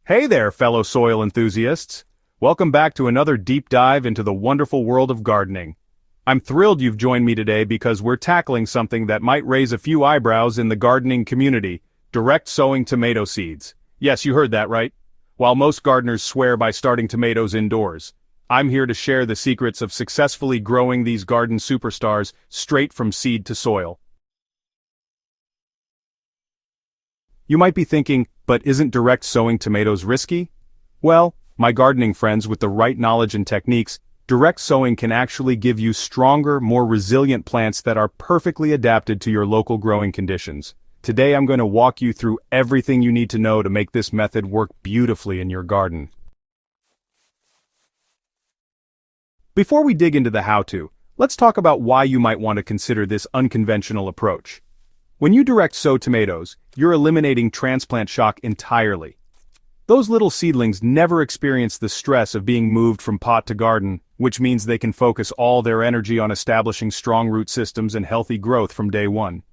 Hey there, fellow soil enthusiasts! Welcome back to another deep dive into the wonderful world of gardening. I'm thrilled you've joined me today because we're tackling something that might raise a few eyebrows in the gardening community: direct sowing tomato seeds. Yes, you heard that right. While most gardeners swear by starting tomatoes indoors, I'm here to share the secrets of successfully growing these garden superstars straight from seed to soil. You might be thinking, but isn't direct sowing tomatoes risky? Well, my gardening friends, with the right knowledge and techniques, direct sowing can actually give you stronger, more resilient plants that are perfectly adapted to your local growing conditions. Today I'm going to walk you through everything you need to know to make this method work beautifully in your garden. Before we dig into the how-to, let's talk about why you might want to consider this unconventional approach. When you direct sow tomatoes, you're eliminating transplant shock entirely. Those little seedlings never experience the stress of being moved from pot to garden, which means they can focus all their energy on establishing strong root systems and healthy growth from day one.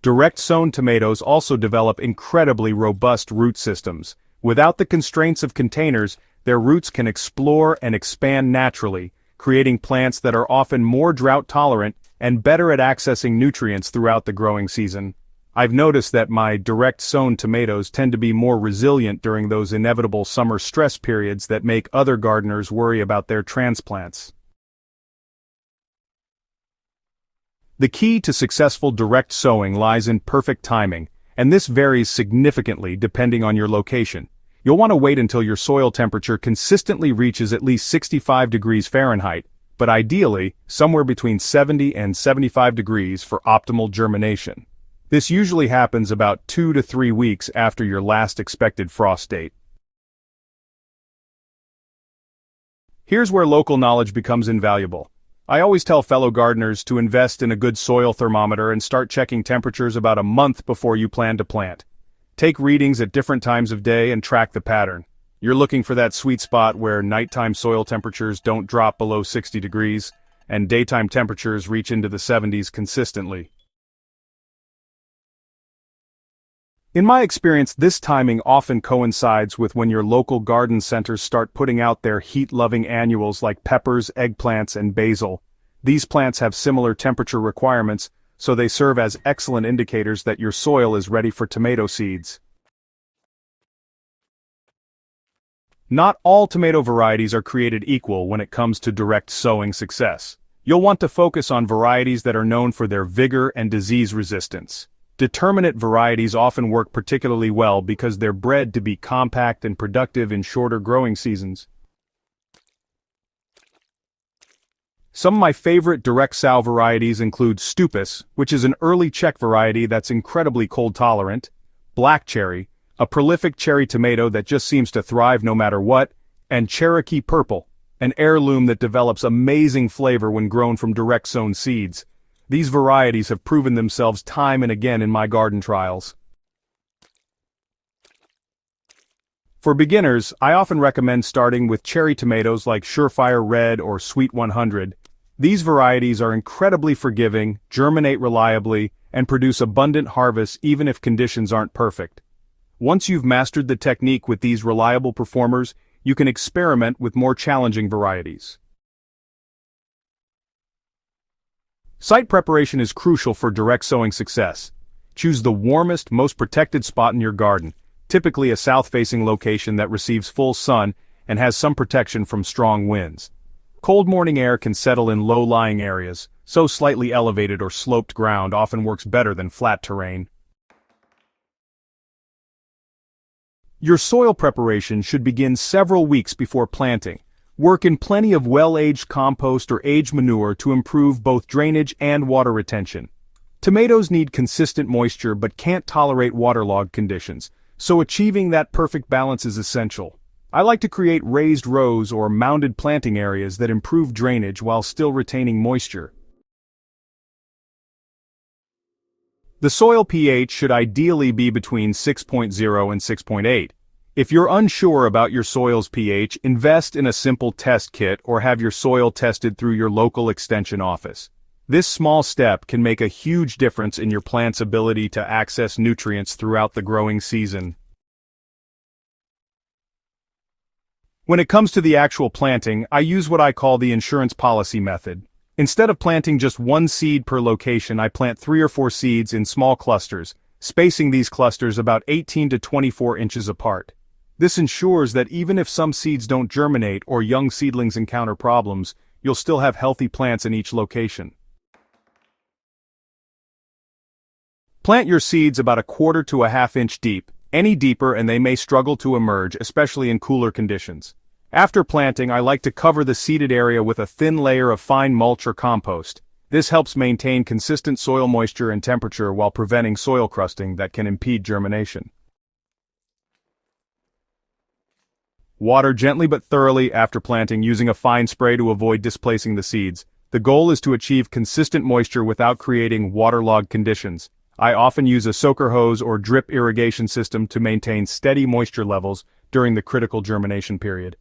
Direct sown tomatoes also develop incredibly robust root systems. Without the constraints of containers, their roots can explore and expand naturally, creating plants that are often more drought-tolerant and better at accessing nutrients throughout the growing season. I've noticed that my direct sown tomatoes tend to be more resilient during those inevitable summer stress periods that make other gardeners worry about their transplants. The key to successful direct sowing lies in perfect timing, and this varies significantly depending on your location. You'll want to wait until your soil temperature consistently reaches at least 65 degrees Fahrenheit, but ideally, somewhere between 70 and 75 degrees for optimal germination. This usually happens about 2 to 3 weeks after your last expected frost date. Here's where local knowledge becomes invaluable. I always tell fellow gardeners to invest in a good soil thermometer and start checking temperatures about a month before you plan to plant. Take readings at different times of day and track the pattern. You're looking for that sweet spot where nighttime soil temperatures don't drop below 60 degrees, and daytime temperatures reach into the 70s consistently. In my experience, this timing often coincides with when your local garden centers start putting out their heat-loving annuals like peppers, eggplants, and basil. These plants have similar temperature requirements, so they serve as excellent indicators that your soil is ready for tomato seeds. Not all tomato varieties are created equal when it comes to direct sowing success. You'll want to focus on varieties that are known for their vigor and disease resistance. Determinate varieties often work particularly well because they're bred to be compact and productive in shorter growing seasons. Some of my favorite direct sow varieties include Stupus, which is an early Czech variety that's incredibly cold tolerant, Black Cherry, a prolific cherry tomato that just seems to thrive no matter what, and Cherokee Purple, an heirloom that develops amazing flavor when grown from direct sown seeds. These varieties have proven themselves time and again in my garden trials. For beginners, I often recommend starting with cherry tomatoes like Surefire Red or Sweet 100. These varieties are incredibly forgiving, germinate reliably, and produce abundant harvests even if conditions aren't perfect. Once you've mastered the technique with these reliable performers, you can experiment with more challenging varieties. Site preparation is crucial for direct sowing success. Choose the warmest, most protected spot in your garden, typically a south-facing location that receives full sun and has some protection from strong winds. Cold morning air can settle in low-lying areas, so slightly elevated or sloped ground often works better than flat terrain. Your soil preparation should begin several weeks before planting. Work in plenty of well-aged compost or aged manure to improve both drainage and water retention. Tomatoes need consistent moisture but can't tolerate waterlogged conditions, so achieving that perfect balance is essential. I like to create raised rows or mounded planting areas that improve drainage while still retaining moisture. The soil pH should ideally be between 6.0 and 6.8. If you're unsure about your soil's pH, invest in a simple test kit or have your soil tested through your local extension office. This small step can make a huge difference in your plant's ability to access nutrients throughout the growing season. When it comes to the actual planting, I use what I call the insurance policy method. Instead of planting just one seed per location, I plant 3 or 4 seeds in small clusters, spacing these clusters about 18 to 24 inches apart. This ensures that even if some seeds don't germinate or young seedlings encounter problems, you'll still have healthy plants in each location. Plant your seeds about 1/4 to 1/2 inch deep. Any deeper and they may struggle to emerge, especially in cooler conditions. After planting, I like to cover the seeded area with a thin layer of fine mulch or compost. This helps maintain consistent soil moisture and temperature while preventing soil crusting that can impede germination. Water gently but thoroughly after planting using a fine spray to avoid displacing the seeds. The goal is to achieve consistent moisture without creating waterlogged conditions. I often use a soaker hose or drip irrigation system to maintain steady moisture levels during the critical germination period.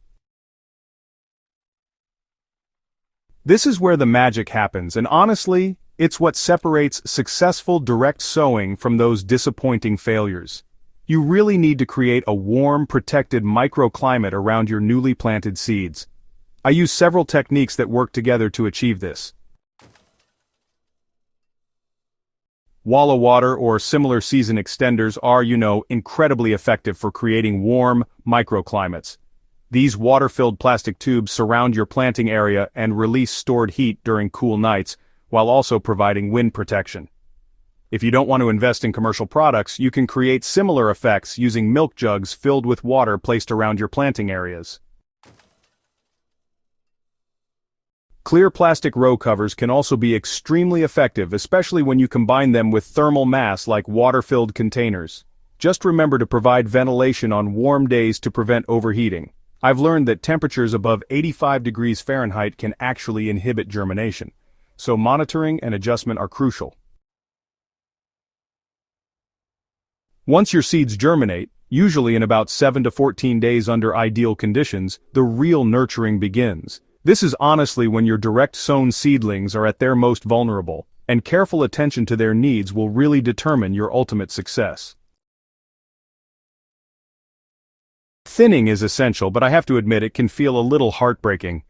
This is where the magic happens, and honestly, it's what separates successful direct sowing from those disappointing failures. You really need to create a warm, protected microclimate around your newly planted seeds. I use several techniques that work together to achieve this. Walla water or similar season extenders are, incredibly effective for creating warm microclimates. These water-filled plastic tubes surround your planting area and release stored heat during cool nights, while also providing wind protection. If you don't want to invest in commercial products, you can create similar effects using milk jugs filled with water placed around your planting areas. Clear plastic row covers can also be extremely effective, especially when you combine them with thermal mass like water-filled containers. Just remember to provide ventilation on warm days to prevent overheating. I've learned that temperatures above 85 degrees Fahrenheit can actually inhibit germination, so monitoring and adjustment are crucial. Once your seeds germinate, usually in about 7 to 14 days under ideal conditions, the real nurturing begins. This is honestly when your direct sown seedlings are at their most vulnerable, and careful attention to their needs will really determine your ultimate success. Thinning is essential, but I have to admit it can feel a little heartbreaking.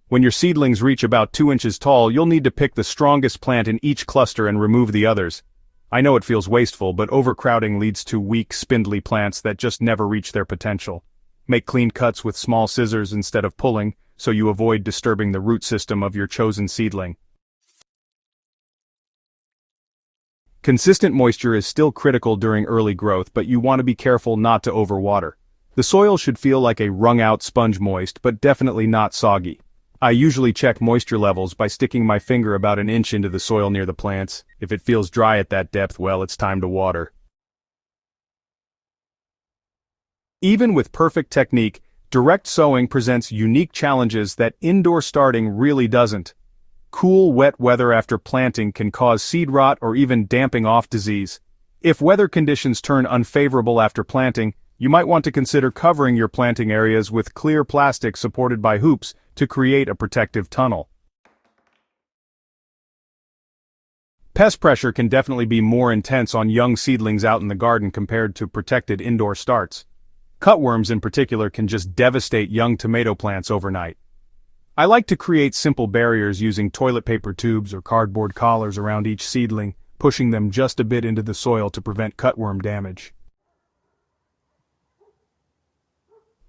When your seedlings reach about 2 inches tall, you'll need to pick the strongest plant in each cluster and remove the others. I know it feels wasteful, but overcrowding leads to weak, spindly plants that just never reach their potential. Make clean cuts with small scissors instead of pulling, so you avoid disturbing the root system of your chosen seedling. Consistent moisture is still critical during early growth, but you want to be careful not to overwater. The soil should feel like a wrung-out sponge moist, but definitely not soggy. I usually check moisture levels by sticking my finger about an inch into the soil near the plants. If it feels dry at that depth, well, it's time to water. Even with perfect technique, direct sowing presents unique challenges that indoor starting really doesn't. Cool, wet weather after planting can cause seed rot or even damping off disease. If weather conditions turn unfavorable after planting, you might want to consider covering your planting areas with clear plastic supported by hoops to create a protective tunnel. Pest pressure can definitely be more intense on young seedlings out in the garden compared to protected indoor starts. Cutworms in particular can just devastate young tomato plants overnight. I like to create simple barriers using toilet paper tubes or cardboard collars around each seedling, pushing them just a bit into the soil to prevent cutworm damage.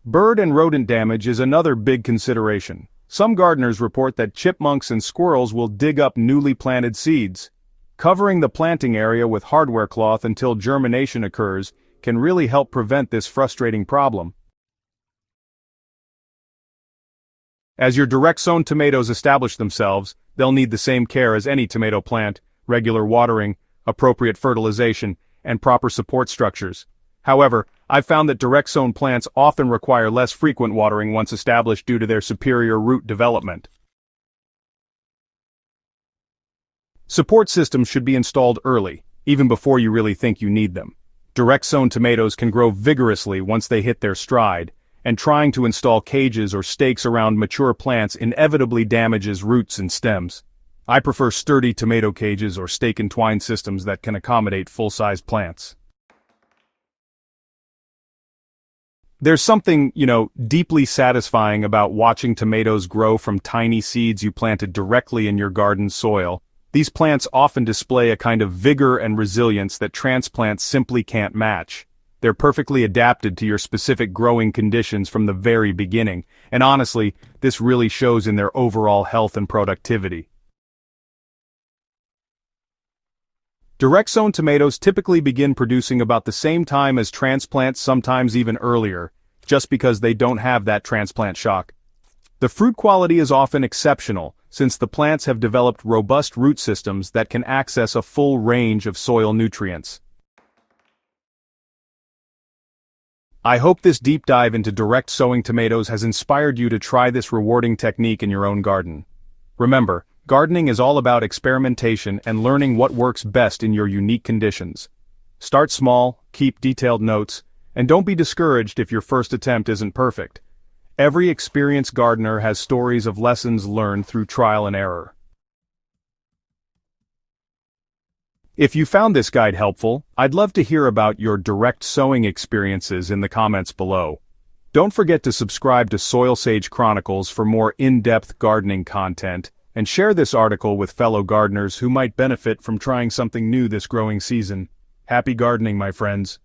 Bird and rodent damage is another big consideration. Some gardeners report that chipmunks and squirrels will dig up newly planted seeds. Covering the planting area with hardware cloth until germination occurs can really help prevent this frustrating problem. As your direct-sown tomatoes establish themselves, they'll need the same care as any tomato plant: regular watering, appropriate fertilization, and proper support structures. However, I've found that direct-sown plants often require less frequent watering once established due to their superior root development. Support systems should be installed early, even before you really think you need them. Direct-sown tomatoes can grow vigorously once they hit their stride, and trying to install cages or stakes around mature plants inevitably damages roots and stems. I prefer sturdy tomato cages or stake and twine systems that can accommodate full-size plants. There's something, deeply satisfying about watching tomatoes grow from tiny seeds you planted directly in your garden soil. These plants often display a kind of vigor and resilience that transplants simply can't match. They're perfectly adapted to your specific growing conditions from the very beginning, and honestly, this really shows in their overall health and productivity. Direct-sown tomatoes typically begin producing about the same time as transplants, sometimes even earlier, just because they don't have that transplant shock. The fruit quality is often exceptional, since the plants have developed robust root systems that can access a full range of soil nutrients. I hope this deep dive into direct sowing tomatoes has inspired you to try this rewarding technique in your own garden. Remember, gardening is all about experimentation and learning what works best in your unique conditions. Start small, keep detailed notes, and don't be discouraged if your first attempt isn't perfect. Every experienced gardener has stories of lessons learned through trial and error. If you found this guide helpful, I'd love to hear about your direct sowing experiences in the comments below. Don't forget to subscribe to Soil Sage Chronicles for more in-depth gardening content, and share this article with fellow gardeners who might benefit from trying something new this growing season. Happy gardening, my friends!